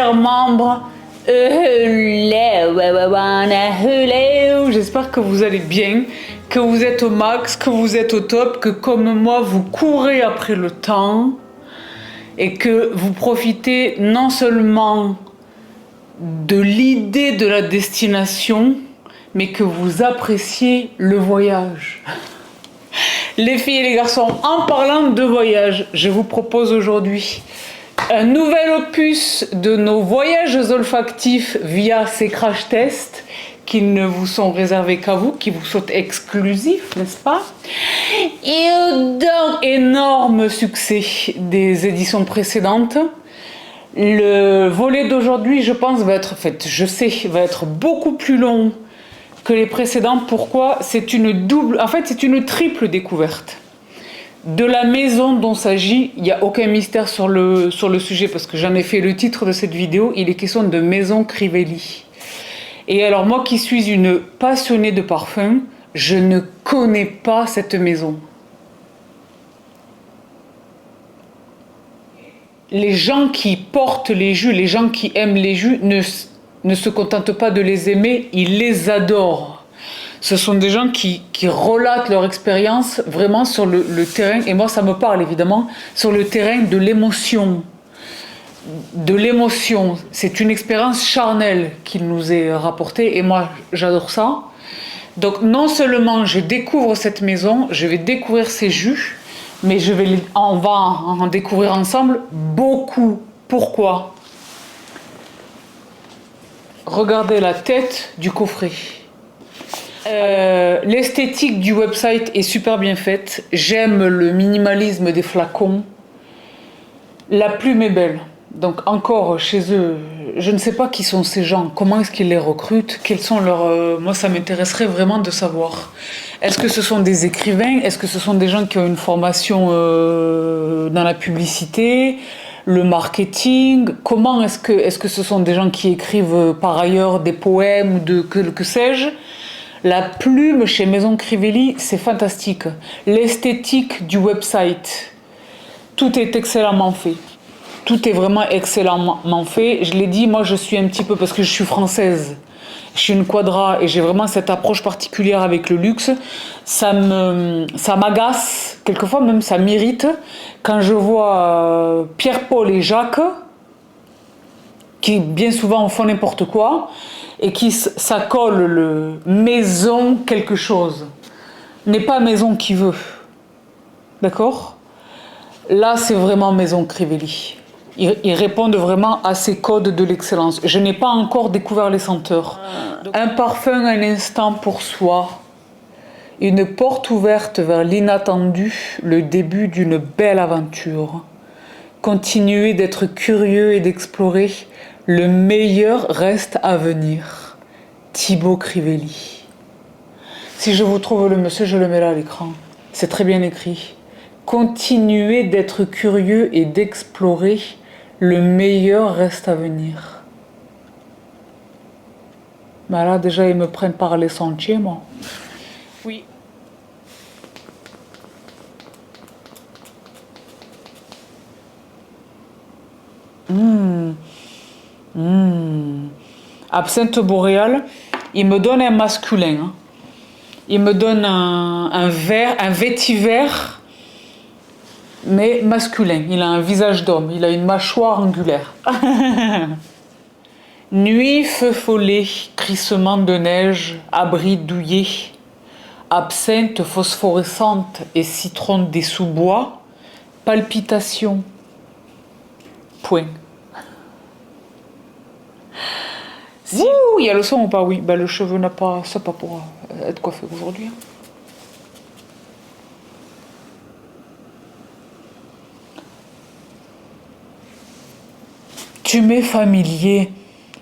chers membres, j'espère que vous allez bien, que vous êtes au max, que vous êtes au top, que comme moi vous courez après le temps et que vous profitez non seulement de l'idée de la destination, mais que vous appréciez le voyage. Les filles et les garçons, en parlant de voyage, je vous propose aujourd'hui un nouvel opus de nos voyages olfactifs via ces crash tests qui ne vous sont réservés qu'à vous, qui vous sont exclusifs, n'est-ce pas? Et d'un énorme succès des éditions précédentes, le volet d'aujourd'hui, je pense, va être, en fait, je sais, va être beaucoup plus long que les précédents. Pourquoi? C'est une double, en fait, c'est une triple découverte. De la maison dont s'agit, il n'y a aucun mystère sur le sujet parce que j'en ai fait le titre de cette vidéo, il est question de Maison Crivelli. Et alors moi qui suis une passionnée de parfum, je ne connais pas cette maison. Les gens qui portent les jus, les gens qui aiment les jus ne se contentent pas de les aimer, ils les adorent. Ce sont des gens qui relatent leur expérience vraiment sur le terrain, et moi ça me parle évidemment, sur le terrain de l'émotion. De l'émotion. C'est une expérience charnelle qu'il nous est rapportée, et moi j'adore ça. Donc non seulement je découvre cette maison, je vais découvrir ses jus, mais on va en découvrir ensemble beaucoup. Pourquoi? Regardez la tête du coffret. L'esthétique du website est super bien faite. J'aime le minimalisme des flacons. La plume est belle. Donc encore chez eux, je ne sais pas qui sont ces gens, comment est-ce qu'ils les recrutent, quels sont leurs... moi ça m'intéresserait vraiment de savoir. Est-ce que ce sont des écrivains? Est-ce que ce sont des gens qui ont une formation dans la publicité, le marketing? Comment est-ce que ce sont des gens qui écrivent par ailleurs des poèmes ou que sais-je? La plume chez Maison Crivelli, c'est fantastique. L'esthétique du website, tout est excellemment fait. Tout est vraiment excellemment fait. Je l'ai dit, moi je suis un petit peu, parce que je suis française, je suis une quadra et j'ai vraiment cette approche particulière avec le luxe. Ça m'agace, quelquefois même ça m'irrite, quand je vois Pierre-Paul et Jacques, qui bien souvent font n'importe quoi, et qui s'accolent le maison quelque chose. N'est pas maison qui veut. D'accord? Là, c'est vraiment Maison Crivelli. Ils répondent vraiment à ces codes de l'excellence. Je n'ai pas encore découvert les senteurs. Un parfum, un instant pour soi. Une porte ouverte vers l'inattendu, le début d'une belle aventure. Continuez d'être curieux et d'explorer. Le meilleur reste à venir. Thibaut Crivelli. Si je vous trouve le monsieur, je le mets là à l'écran. C'est très bien écrit. Continuez d'être curieux et d'explorer. Le meilleur reste à venir. Ben là, déjà, ils me prennent par les sentiers, moi. Oui. Absinthe boréale, il me donne un masculin. Hein. Il me donne un vétiver, mais masculin. Il a un visage d'homme, il a une mâchoire angulaire. Nuit, feu follet, crissement de neige, abri douillet, absinthe phosphorescente et citron des sous-bois, palpitations. Point. Ouh, il y a le son ou pas? Oui, ben, le cheveu n'a pas... C'est pas pour être coiffé aujourd'hui. Hein. Tu m'es familier.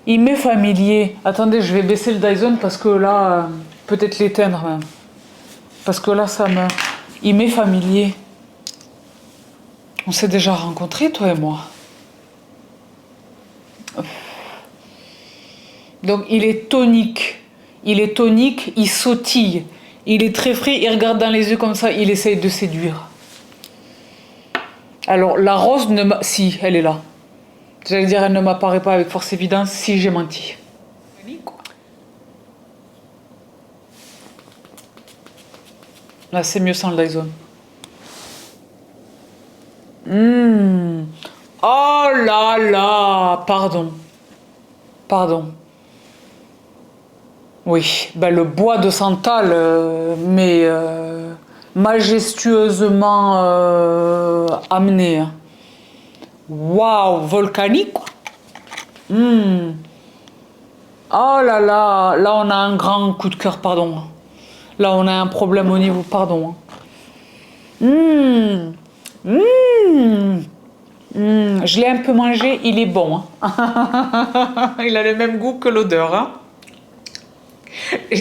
Il m'est familier. Attendez, je vais baisser le Dyson parce que là, peut-être l'éteindre même. Parce que là, ça me... Il m'est familier. On s'est déjà rencontrés, toi et moi. Donc, il est tonique. Il est tonique, il sautille. Il est très frais, il regarde dans les yeux comme ça, il essaye de séduire. Alors, la rose ne m'a... Si, elle est là. J'allais dire, elle ne m'apparaît pas avec force évidence si j'ai menti. Là, c'est mieux sans le Dyson. Oh là là, pardon. Pardon. Oui, ben le bois de santal, mais majestueusement amené. Hein. Waouh, volcanique. Oh là là, là on a un grand coup de cœur, pardon. Là on a un problème au niveau, pardon. Hum, hum, je l'ai un peu mangé, il est bon. Hein. Il a le même goût que l'odeur. Hein.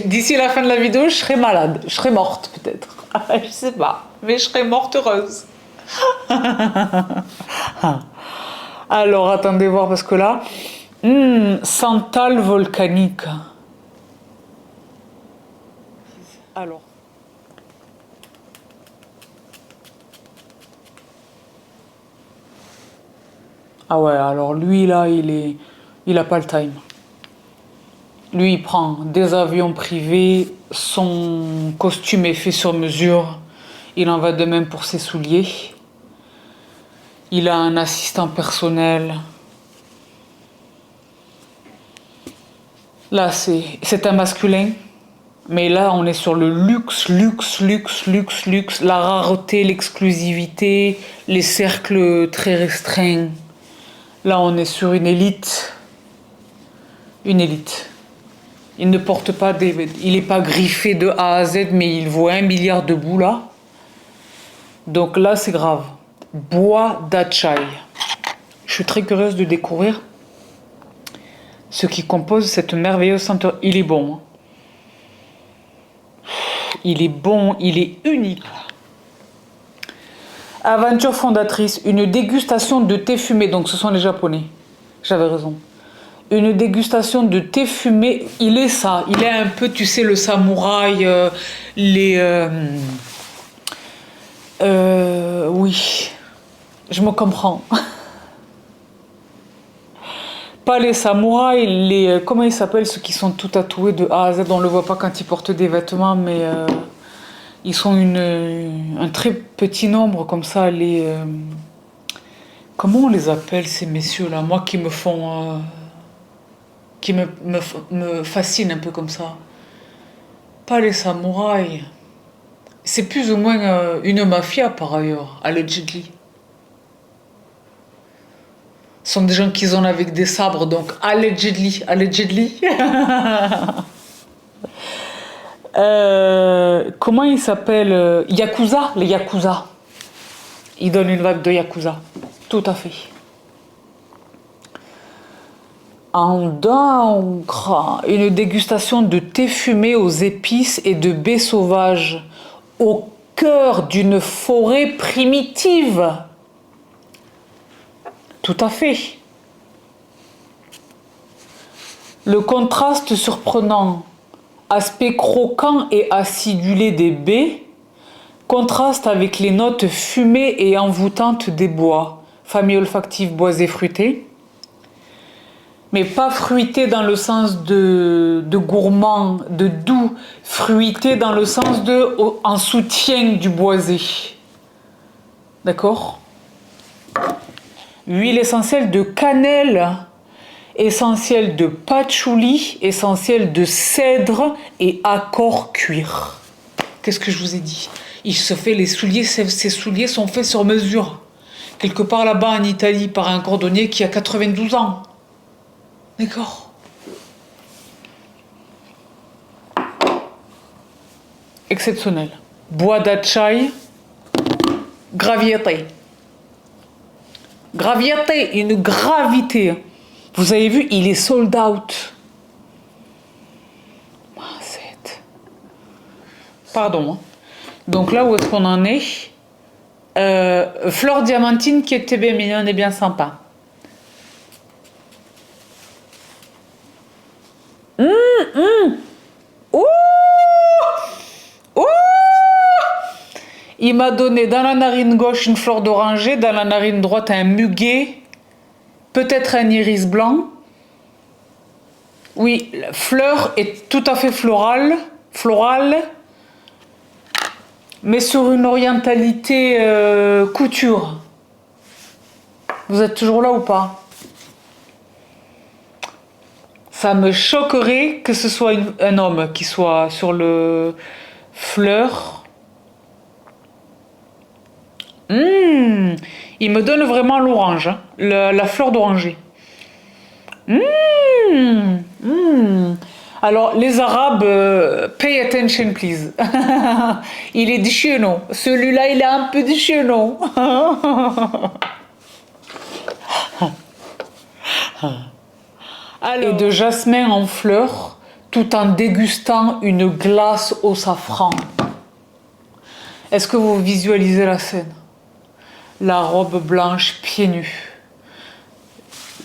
D'ici la fin de la vidéo, je serai malade. Je serai morte peut-être. Je sais pas. Mais je serai morte heureuse. Alors, attendez voir parce que là... santal volcanique. Alors... Ah ouais, alors lui là, il a pas le time. Lui, il prend des avions privés, son costume est fait sur mesure, il en va de même pour ses souliers. Il a un assistant personnel. Là, c'est un masculin, mais là, on est sur le luxe, luxe, luxe, luxe, luxe, la rareté, l'exclusivité, les cercles très restreints. Là, on est sur une élite. Une élite. Il ne porte pas des... Il n'est pas griffé de A à Z, mais il vaut 1 milliard de bouts là. Donc là, c'est grave. Bois d'Achai. Je suis très curieuse de découvrir ce qui compose cette merveilleuse senteur. Il est bon. Hein. Il est bon, il est unique. Aventure fondatrice, une dégustation de thé fumé. Donc ce sont les Japonais. J'avais raison. Une dégustation de thé fumé. Il est ça. Il est un peu, tu sais, le samouraï, oui, je me comprends. Pas les samouraïs, les... Comment ils s'appellent ceux qui sont tout tatoués de A à Z? On ne le voit pas quand ils portent des vêtements, mais ils sont un très petit nombre comme ça. Les... comment on les appelle ces messieurs-là? Moi qui me font... qui me fascinent un peu comme ça. Pas les samouraïs. C'est plus ou moins une mafia par ailleurs, allegedly. Ce sont des gens qui ont avec des sabres, donc allegedly, allegedly. Comment ils s'appellent? Yakuza, les Yakuza. Ils donnent une vague de Yakuza. Tout à fait. En d'encre, une dégustation de thé fumé aux épices et de baies sauvages au cœur d'une forêt primitive. Tout à fait. Le contraste surprenant, aspect croquant et acidulé des baies, contraste avec les notes fumées et envoûtantes des bois, famille olfactive boisée fruitée, mais pas fruité dans le sens de gourmand, de doux, fruité dans le sens de en soutien du boisé. D'accord? Huile essentielle de cannelle, essentielle de patchouli, essentielle de cèdre et accord cuir. Qu'est-ce que je vous ai dit? Il se fait les souliers, ces souliers sont faits sur mesure. Quelque part là-bas en Italie par un cordonnier qui a 92 ans. D'accord? Exceptionnel. Bois d'Achai, graviété. Graviété, une gravité. Vous avez vu, il est sold out. Pardon. Hein. Donc là, où est-ce qu'on en est? Fleur diamantine qui était bien mignonne et bien sympa. Ouh! Ouh! Il m'a donné dans la narine gauche une fleur d'oranger, dans la narine droite un muguet. peut-être un iris blanc. Oui, la fleur est tout à fait florale, mais sur une orientalité couture. Vous êtes toujours là ou pas? Ça me choquerait que ce soit un homme qui soit sur le fleur. Il me donne vraiment l'orange, hein, la fleur d'oranger. Alors, les Arabes, pay attention, please. Il est déchaînant. Celui-là, il est un peu déchaînant. Et de jasmin en fleurs, tout en dégustant une glace au safran. Est-ce que vous visualisez la scène? La robe blanche, pieds nus.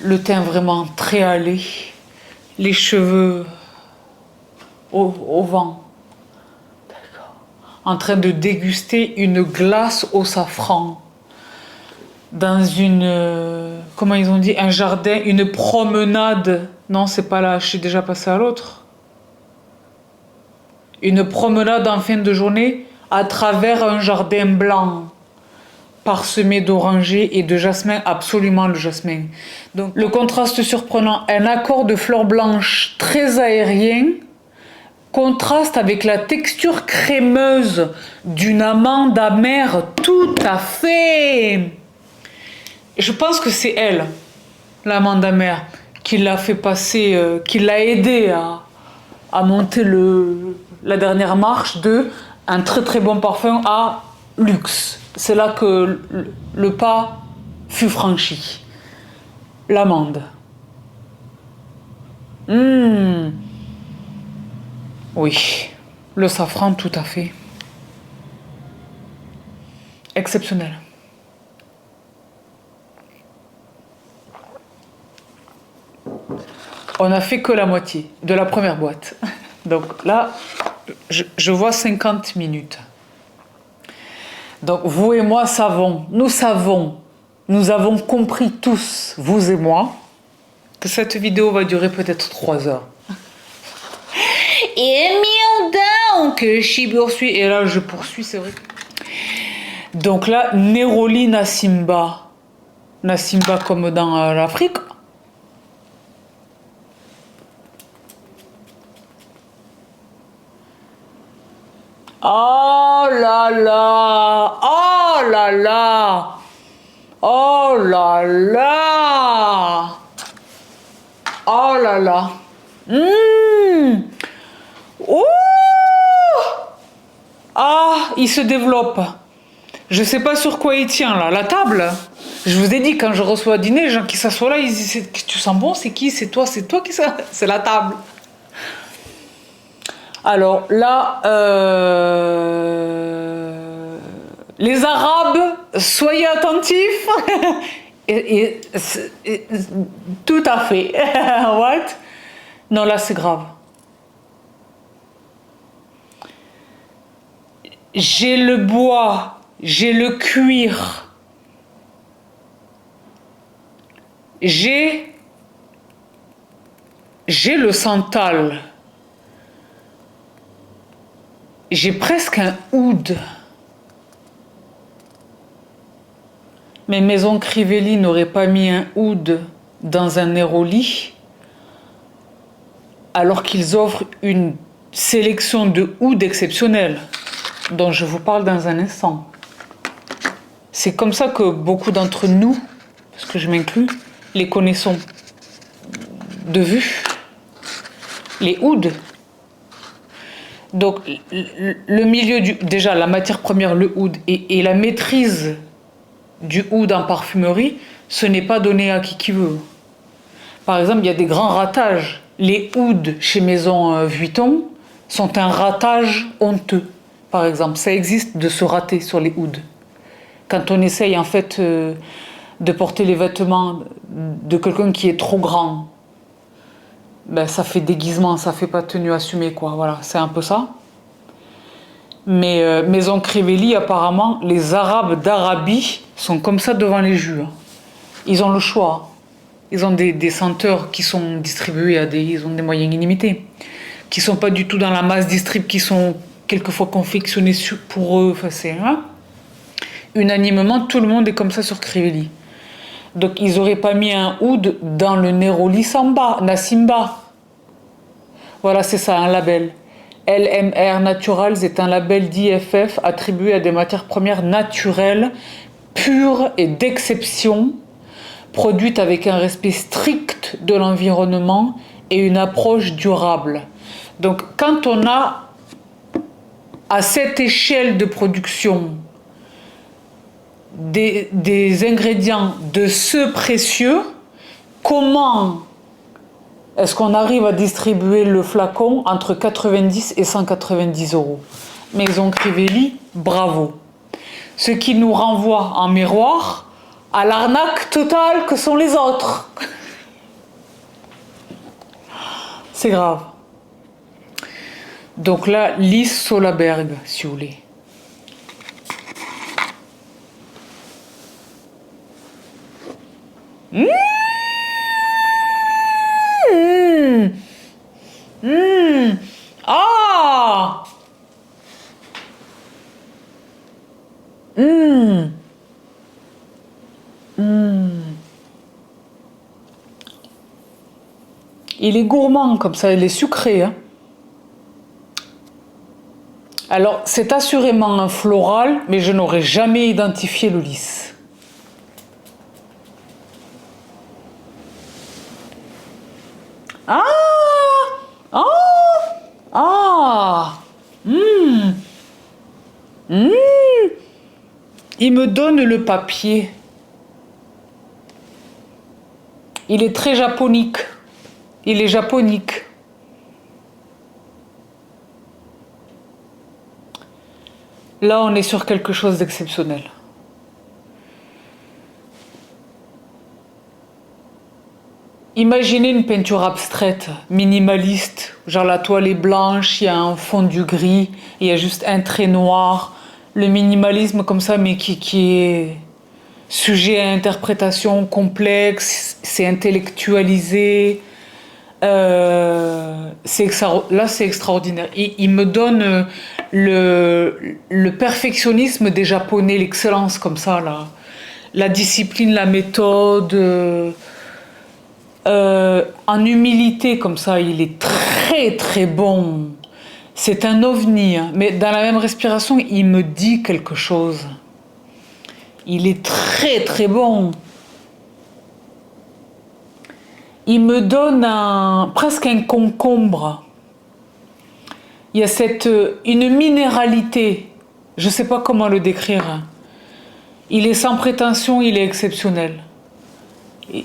Le teint vraiment très hâlé. Les cheveux au vent. D'accord. En train de déguster une glace au safran. Dans une... comment ils ont dit? Un jardin, une promenade. Non, c'est pas là, je suis déjà passée à l'autre. Une promenade en fin de journée à travers un jardin blanc, parsemé d'orangers et de jasmin, absolument le jasmin. Donc le contraste surprenant, un accord de fleurs blanches très aérien, contraste avec la texture crémeuse d'une amande amère, tout à fait. Je pense que c'est elle, l'amande amère, qui l'a fait passer, qui l'a aidé à monter la dernière marche de un très très bon parfum à luxe. C'est là que le pas fut franchi. L'amande. Oui, le safran tout à fait. Exceptionnel. On n'a fait que la moitié de la première boîte. Donc là, je vois 50 minutes. Donc vous et moi savons, nous avons compris tous, vous et moi, que cette vidéo va durer peut-être 3 heures. Et donc, je poursuis, et là je poursuis, c'est vrai. Donc là, Neroli Nassimba. Nassimba comme dans l'Afrique. Oh là là! Oh là là! Oh là là! Oh là là! Oh! Ah, il se développe. Je sais pas sur quoi il tient là, la table. Je vous ai dit, quand je reçois à dîner, les gens qui s'assoient là, ils disent, tu sens bon, c'est qui? C'est toi qui ça? C'est la table. Alors là, les Arabes, soyez attentifs. et, tout à fait. What? Non, là c'est grave. J'ai le bois, j'ai le cuir, j'ai le santal. J'ai presque un oud. Mais Maison Crivelli n'aurait pas mis un oud dans un Neroli, alors qu'ils offrent une sélection de oud exceptionnelle, dont je vous parle dans un instant. C'est comme ça que beaucoup d'entre nous, parce que je m'inclus, les connaissons de vue. Les ouds. Donc, le milieu déjà, la matière première, le oud, et la maîtrise du oud en parfumerie, ce n'est pas donné à qui veut. Par exemple, il y a des grands ratages. Les ouds chez Maison Vuitton sont un ratage honteux. Par exemple, ça existe de se rater sur les ouds. Quand on essaye, en fait, de porter les vêtements de quelqu'un qui est trop grand, ben, ça fait déguisement, ça fait pas tenue assumée, quoi. Voilà, c'est un peu ça. Mais Maison Crivelli, apparemment, les Arabes d'Arabie sont comme ça devant les jus. Ils ont le choix. Ils ont des senteurs qui sont distribués ils ont des moyens illimités, qui sont pas du tout dans la masse distrib, qui sont quelquefois confectionnés pour eux. Enfin, c'est, hein. Unanimement, tout le monde est comme ça sur Crivelli. Donc, ils auraient pas mis un oud dans le Neroli Samba, Nassimba. Voilà, c'est ça, un label. LMR Naturals est un label d'IFF attribué à des matières premières naturelles, pures et d'exception, produites avec un respect strict de l'environnement et une approche durable. Donc, quand on a à cette échelle de production des ingrédients de ce précieux, comment est-ce qu'on arrive à distribuer le flacon entre 90 et 190 euros? Maison Crivelli, bravo. Ce qui nous renvoie en miroir à l'arnaque totale que sont les autres. C'est grave. Donc là, Lys Solaberg, si vous voulez. Mmh. Mmh. Ah. Mmh. Mmh. Il est gourmand comme ça, il est sucré. Hein. Alors, c'est assurément un floral, mais je n'aurais jamais identifié le lys. Ah! Ah! Ah! Mmh. Mmh. Il me donne le papier. Il est très japonique. Il est japonique. Là, on est sur quelque chose d'exceptionnel. Imaginez une peinture abstraite, minimaliste, genre la toile est blanche, il y a un fond du gris, il y a juste un trait noir. Le minimalisme comme ça, mais qui est sujet à interprétation complexe, c'est intellectualisé. Là, c'est extraordinaire. Il me donne le perfectionnisme des Japonais, l'excellence comme ça, là. La discipline, la méthode. En humilité comme ça, il est très très bon. C'est un ovni, hein. Mais dans la même respiration, il me dit quelque chose. Il est très très bon. Il me donne presque un concombre. Il y a une minéralité. Je ne sais pas comment le décrire. Il est sans prétention, il est exceptionnel.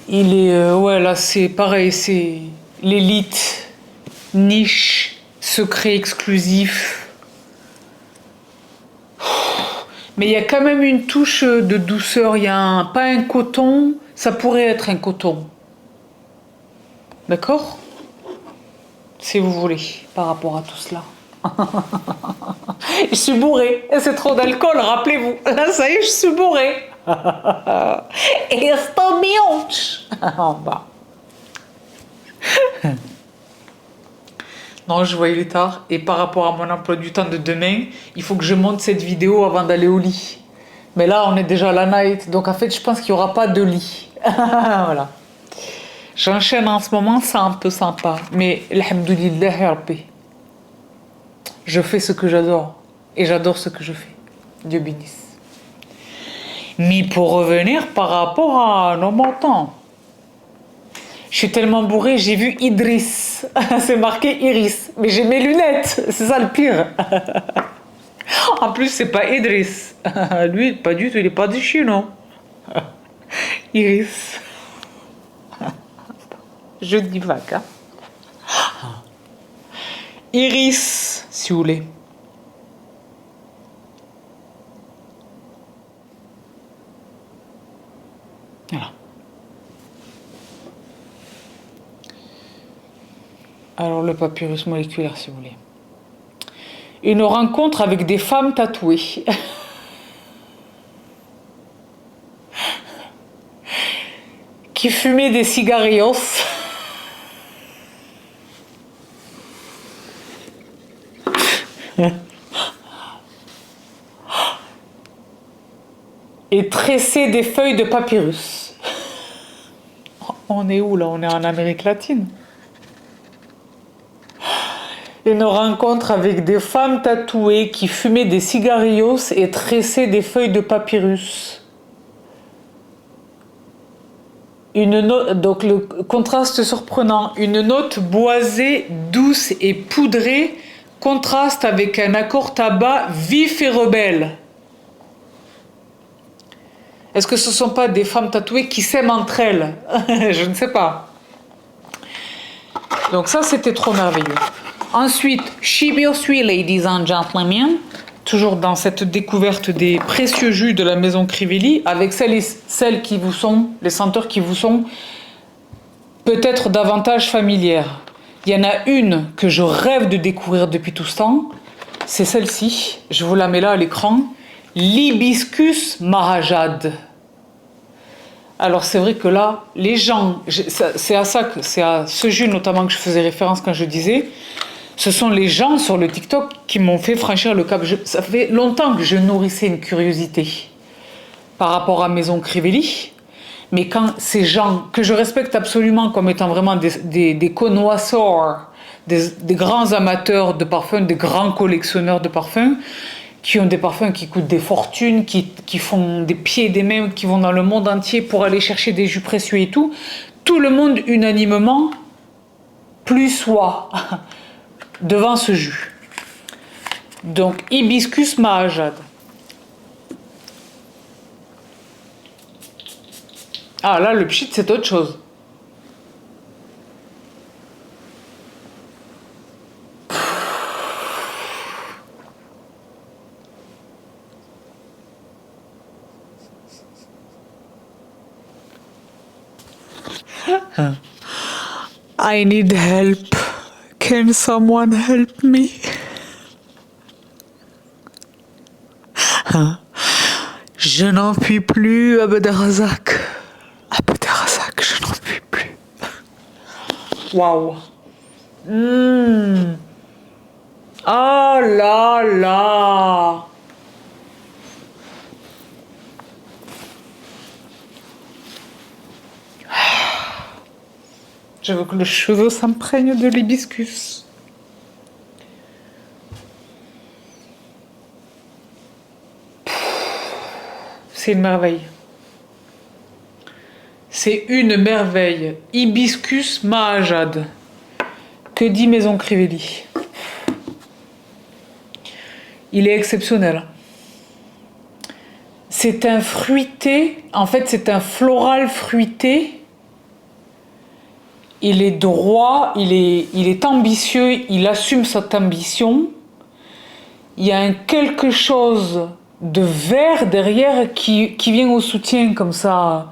Il est, ouais, là c'est pareil, c'est l'élite, niche, secret exclusif. Mais il y a quand même une touche de douceur, il y a pas un coton, ça pourrait être un coton. D'accord? Si vous voulez, par rapport à tout cela. Je suis bourrée, et c'est trop d'alcool, rappelez-vous. Là, ça y est, je suis bourrée. Et en bas. Non, je vois il est tard. Et par rapport à mon emploi du temps de demain, il faut que je monte cette vidéo avant d'aller au lit. Mais là, on est déjà à la night. Donc en fait, je pense qu'il n'y aura pas de lit. Voilà. J'enchaîne en ce moment, c'est un peu sympa. Mais alhamdoulilah ya Rabbi. Je fais ce que j'adore. Et j'adore ce que je fais. Dieu bénisse. Mais pour revenir par rapport à nos montants, je suis tellement bourrée, j'ai vu Idriss. C'est marqué Iris. Mais j'ai mes lunettes. C'est ça le pire. En plus, c'est pas Idriss. Lui, pas du tout. Il est pas du chinois. Iris. Je dis vague. Hein. Iris, si vous voulez. Voilà. Alors, le papyrus moléculaire, si vous voulez. Une rencontre avec des femmes tatouées. qui qui fumait des cigarillos. Et tressait des feuilles de papyrus. On est où là? On est en Amérique latine. Une rencontre avec des femmes tatouées qui fumaient des cigarillos et tressaient des feuilles de papyrus. Donc le contraste surprenant. Une note boisée, douce et poudrée contraste avec un accord tabac vif et rebelle. Est-ce que ce ne sont pas des femmes tatouées qui s'aiment entre elles? Je ne sais pas. Donc ça, c'était trop merveilleux. Ensuite, Shibiosui, ladies and gentlemen, toujours dans cette découverte des précieux jus de la maison Crivelli, avec celles qui vous sont, les senteurs qui vous sont peut-être davantage familières. Il y en a une que je rêve de découvrir depuis tout ce temps, c'est celle-ci, je vous la mets là à l'écran, l'hibiscus marajade. Alors c'est vrai que là, les gens, c'est à ce jus notamment que je faisais référence quand je disais, ce sont les gens sur le TikTok qui m'ont fait franchir le cap. Ça fait longtemps que je nourrissais une curiosité par rapport à Maison Crivelli, mais quand ces gens, que je respecte absolument comme étant vraiment des connoisseurs, des grands amateurs de parfums, des grands collectionneurs de parfums, qui ont des parfums qui coûtent des fortunes, qui font des pieds et des mains, qui vont dans le monde entier pour aller chercher des jus précieux et tout le monde unanimement plus soit devant ce jus. Donc, hibiscus mahajad. Ah là, le pchit, c'est autre chose. I need help. Can someone help me? Je n'en puis plus, Abderrazak. Abderrazak, je n'en puis plus. Waouh. Oh là là. Je veux que le cheveu s'imprègne de l'hibiscus. C'est une merveille. C'est une merveille. Hibiscus mahajad. Que dit Maison Crivelli? Il est exceptionnel. C'est un fruité, en fait c'est un floral fruité. Il est droit, il est ambitieux, il assume cette ambition. Il y a quelque chose de vert derrière qui vient au soutien comme ça.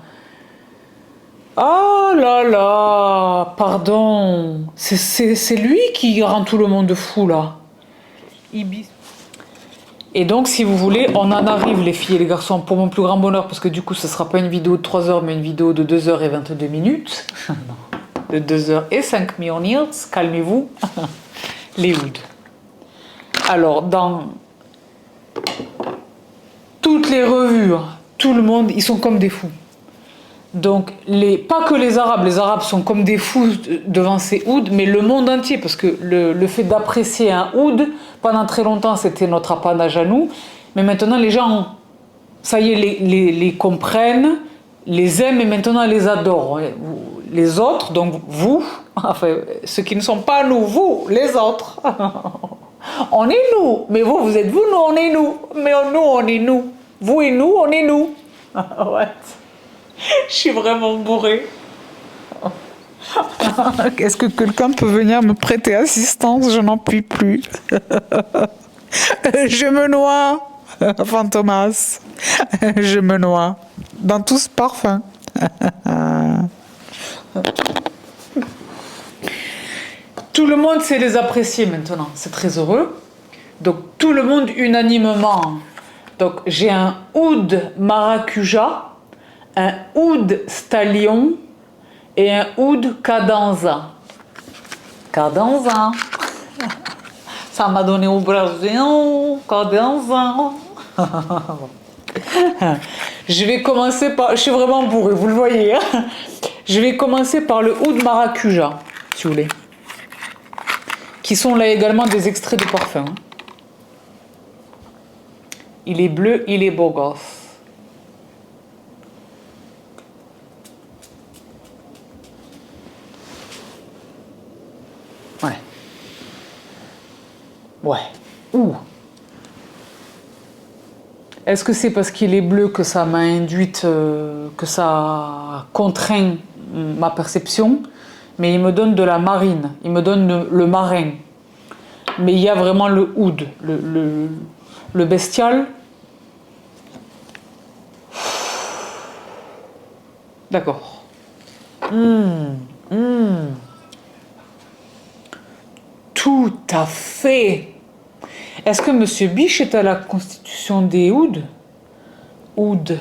Oh là là, pardon. C'est lui qui rend tout le monde fou là. Et donc, si vous voulez, on en arrive, les filles et les garçons, pour mon plus grand bonheur, parce que du coup, ce ne sera pas une vidéo de 3 heures, mais une vidéo de 2 heures et 22 minutes. De 2 heures et 5 minutes, calmez-vous. Les Ouds. Alors, dans toutes les revues, tout le monde, ils sont comme des fous. Donc, pas que les Arabes sont comme des fous devant ces ouds, mais le monde entier, parce que le fait d'apprécier un oud, pendant très longtemps, c'était notre apanage à nous, mais maintenant, les gens, ça y est, les comprennent, les aiment et maintenant les adorent. Les autres, donc vous, enfin, ceux qui ne sont pas nous, vous, les autres, on est nous, mais vous, vous êtes vous, nous, on est nous, mais nous, on est nous, vous et nous, on est nous. What? Je suis vraiment bourrée. Est-ce que quelqu'un peut venir me prêter assistance? Je n'en puis plus. Je me noie, Fantomas. Je me noie dans tout ce parfum. Tout le monde sait les apprécier maintenant. C'est très heureux. Donc tout le monde unanimement. Donc j'ai un oud maracuja, un oud stallion, et un oud cadenza. Cadenza. Ça m'a donné au Brésil. Cadenza. Je vais commencer par... Je suis vraiment bourrée, vous le voyez. Hein. Je vais commencer par le oud maracuja, si vous voulez. Qui sont là également des extraits de parfum. Il est bleu, il est beau gosse. Ouais. Ouais. Ouh. Est-ce que c'est parce qu'il est bleu que ça m'a induite, que ça contraint ma perception? Mais il me donne de la marine, il me donne le marin. Mais il y a vraiment le oud, le bestial. D'accord. Tout à fait. Est-ce que Monsieur Biche est à la constitution des ouds? Oud.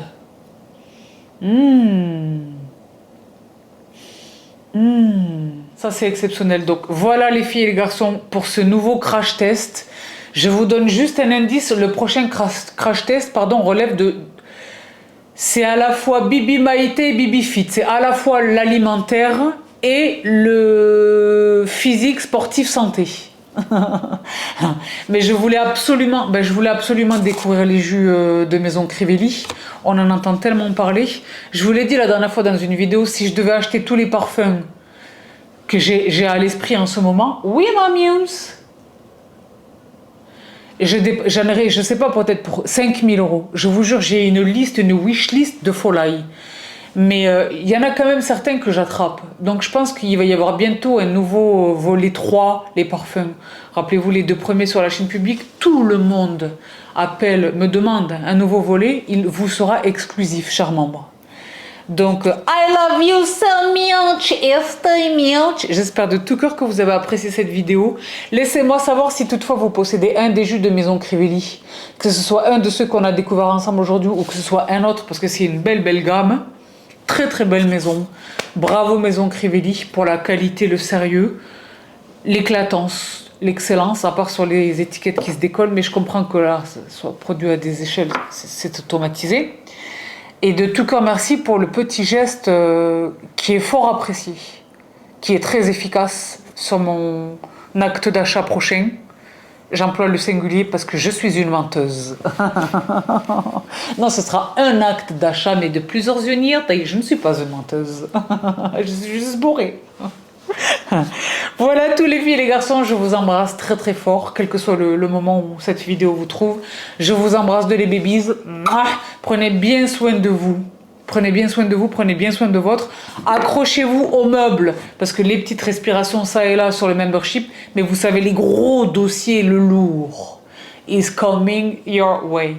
Ça c'est exceptionnel. Donc voilà les filles et les garçons pour ce nouveau crash test. Je vous donne juste un indice. Le prochain crash test, pardon, relève de... C'est à la fois Bibi Maïté et Bibi Fit. C'est à la fois l'alimentaire et le physique sportif santé. Mais je voulais absolument découvrir les jus de Maison Crivelli. On en entend tellement parler. Je vous l'ai dit la dernière fois dans une vidéo, si je devais acheter tous les parfums que j'ai à l'esprit en ce moment, oui ma muse, j'en aurais, je sais pas, peut-être pour 5000 €. Je vous jure, j'ai une liste, une wishlist de folie. Mais il y en a quand même certains que j'attrape. Donc je pense qu'il va y avoir bientôt un nouveau volet 3, les parfums. Rappelez-vous les 2 premiers sur la chaîne publique. Tout le monde me demande un nouveau volet. Il vous sera exclusif, chers membres. Donc, I love you so much, estoy much. J'espère de tout cœur que vous avez apprécié cette vidéo. Laissez-moi savoir si toutefois vous possédez un des jus de Maison Crivelli. Que ce soit un de ceux qu'on a découvert ensemble aujourd'hui ou que ce soit un autre parce que c'est une belle gamme. Très très belle maison. Bravo Maison Crivelli pour la qualité, le sérieux, l'éclatance, l'excellence, à part sur les étiquettes qui se décollent, mais je comprends que là, ça soit produit à des échelles, c'est automatisé. Et de tout cœur merci pour le petit geste qui est fort apprécié, qui est très efficace sur mon acte d'achat prochain. J'emploie le singulier parce que je suis une menteuse. Non, ce sera un acte d'achat, mais de plusieurs unitaires. Je ne suis pas une menteuse. Je suis juste bourrée. Voilà tous les filles et les garçons, je vous embrasse très très fort, quel que soit le moment où cette vidéo vous trouve. Je vous embrasse de les babies. Prenez bien soin de vous. Prenez bien soin de vous, prenez bien soin de votre. Accrochez-vous aux meubles, parce que les petites respirations ça et là sur le membership, mais vous savez, les gros dossiers, le lourd, is coming your way.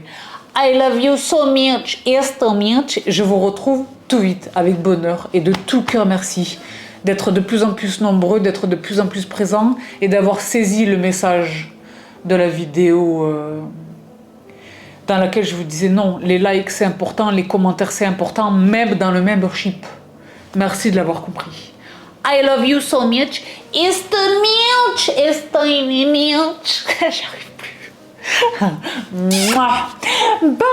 I love you so much, esto much. Je vous retrouve tout vite, avec bonheur et de tout cœur merci d'être de plus en plus nombreux, d'être de plus en plus présents et d'avoir saisi le message de la vidéo dans laquelle je vous disais non, les likes c'est important, les commentaires c'est important, même dans le membership. Merci de l'avoir compris. I love you so much. Esto much. J'arrive plus. Bye.